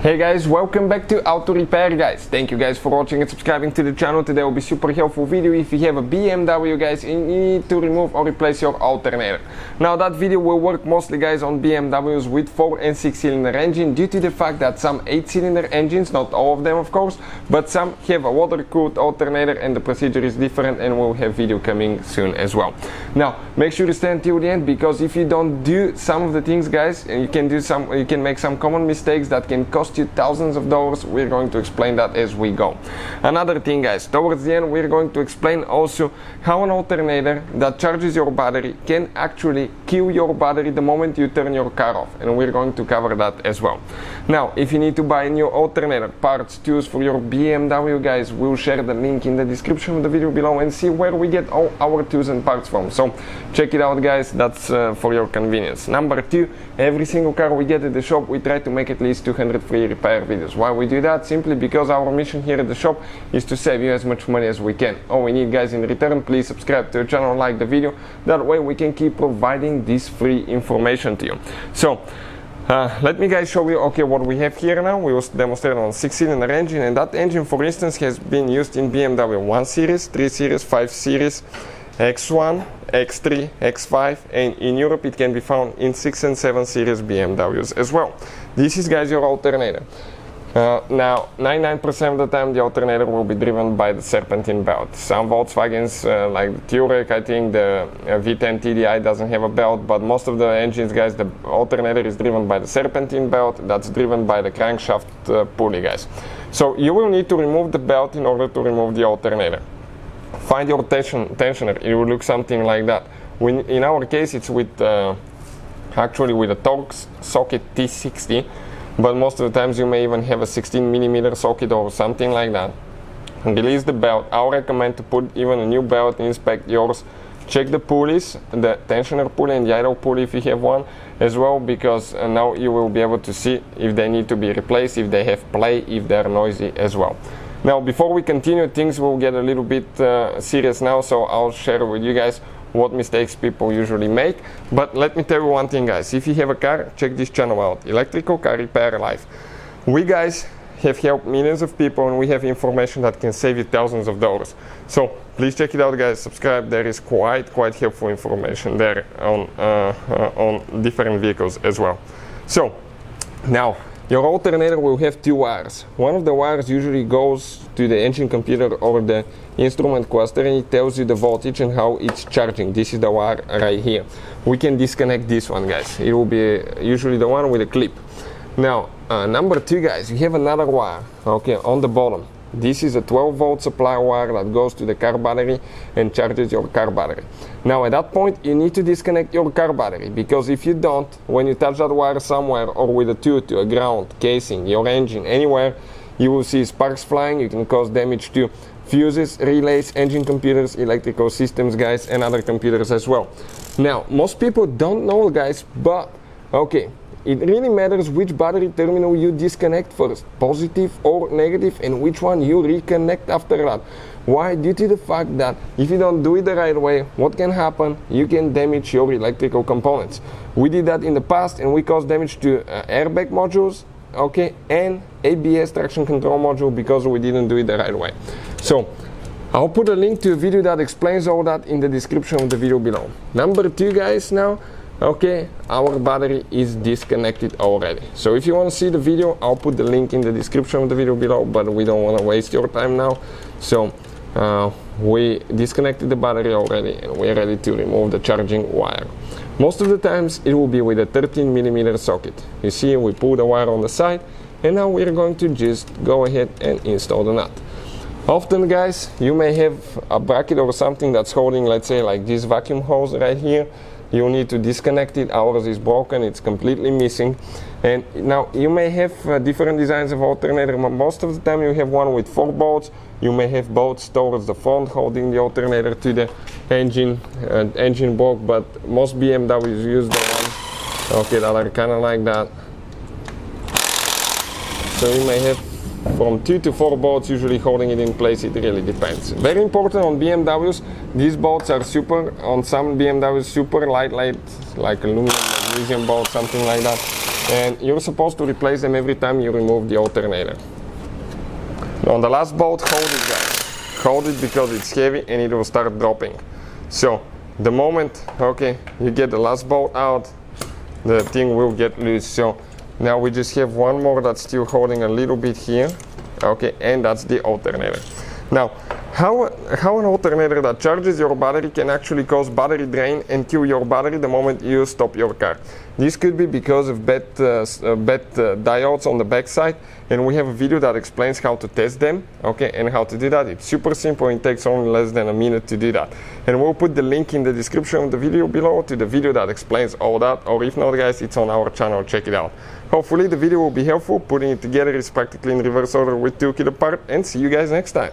Hey guys, welcome back to Auto Repair guys. Thank you guys for watching and subscribing to the channel. Today will be super helpful video if you have a BMW guys and you need to remove or replace your alternator. Now that video will work mostly guys on BMWs with 4 and 6 cylinder engine due to the fact that some 8 cylinder engines, not all of them of course, but some have a water cooled alternator and the procedure is different, and we'll have video coming soon as well. Now make sure to stay until the end, because if you don't do some of the things guys, you can make some common mistakes that can cost you thousands of dollars. We're going to explain that as we go. Another thing guys, towards the end we're going to explain also how an alternator that charges your battery can actually kill your battery the moment you turn your car off, and we're going to cover that as well. Now if you need to buy a new alternator, parts, tools for your BMW guys, we'll share the link in the description of the video below and see where we get all our tools and parts from. So check it out guys, that's for your convenience. Number 2, every single car we get at the shop we try to make at least 200 free repair videos. Why we do that? Simply because our mission here at the shop is to save you as much money as we can. All we need guys in return, please subscribe to the channel, like the video, that way we can keep providing this free information to you. So let me guys show you what we have here now. We will demonstrate on 6-cylinder engine, and that engine for instance has been used in BMW 1 Series, 3 Series, 5 Series, X1, X3, X5, and in Europe it can be found in 6 and 7 Series BMWs as well. This is guys your alternator. Now 99% of the time the alternator will be driven by the serpentine belt. Some Volkswagens like the Touareg, I think the V10 TDI doesn't have a belt, but most of the engines guys, the alternator is driven by the serpentine belt that's driven by the crankshaft pulley guys. So you will need to remove the belt in order to remove the alternator. Find your tensioner, it will look something like that. In our case it's with actually with a Torx socket T60, but most of the times you may even have a 16mm socket or something like that. Release the belt. I recommend to put even a new belt, inspect yours, check the pulleys, the tensioner pulley and the idle pulley if you have one as well, because now you will be able to see if they need to be replaced, if they have play, if they are noisy as well. Now before we continue, things will get a little bit serious now, so I'll share with you guys what mistakes people usually make. But let me tell you one thing guys, if you have a car, check this channel out, Electrical Car Repair Life. We guys have helped millions of people and we have information that can save you thousands of dollars. So please check it out guys, subscribe, there is quite helpful information there on different vehicles as well. So now your alternator will have 2 wires. One of the wires usually goes to the engine computer or the instrument cluster, and it tells you the voltage and how it's charging. This is the wire right here. We can disconnect this one guys. It will be usually the one with a clip. Now number 2 guys, you have another wire on the bottom. This is a 12-volt supply wire that goes to the car battery and charges your car battery. Now at that point you need to disconnect your car battery, because if you don't, when you touch that wire somewhere or with a tool to a ground, casing, your engine, anywhere, you will see sparks flying. You can cause damage to fuses, relays, engine computers, electrical systems guys, and other computers as well. Now most people don't know guys, but it really matters which battery terminal you disconnect first, positive or negative, and which one you reconnect after that. Why? Due to the fact that if you don't do it the right way, what can happen? You can damage your electrical components. We did that in the past and we caused damage to airbag modules, and ABS traction control module, because we didn't do it the right way. So I'll put a link to a video that explains all that in the description of the video below. Number 2 guys, now our battery is disconnected already. So if you want to see the video, I'll put the link in the description of the video below, but we don't want to waste your time now. So we disconnected the battery already and we're ready to remove the charging wire. Most of the times it will be with a 13mm socket. You see, we pull the wire on the side, and now we're going to just go ahead and install the nut. Often guys, you may have a bracket or something that's holding, let's say like this vacuum hose right here. You need to disconnect it. Ours is broken, it's completely missing. And now you may have different designs of alternator. Most of the time you have one with 4 bolts. You may have bolts towards the front holding the alternator to the engine block, but most BMWs use the ones that are kind of like that. So you may have from 2 to 4 bolts usually holding it in place. It really depends. Very important on BMWs, these bolts are super, on some BMWs super light, like aluminum, magnesium bolt, something like that. and you're supposed to replace them every time you remove the alternator. On the last bolt, hold it, guys. Hold it because it's heavy and it will start dropping. So the moment, okay, you get the last bolt out, the thing will get loose. So now we just have one more that's still holding a little bit here, okay, and that's the alternator. Now, how an alternator that charges your battery can actually cause battery drain and kill your battery the moment you stop your car. This could be because of bad diodes on the backside, and we have a video that explains how to test them, okay, and how to do that. It's super simple, it takes only less than a minute to do that. And we'll put the link in the description of the video below to the video that explains all that, or if not, guys, it's on our channel, check it out. Hopefully the video will be helpful. Putting it together is practically in reverse order with 2 kilo part, and see you guys next time.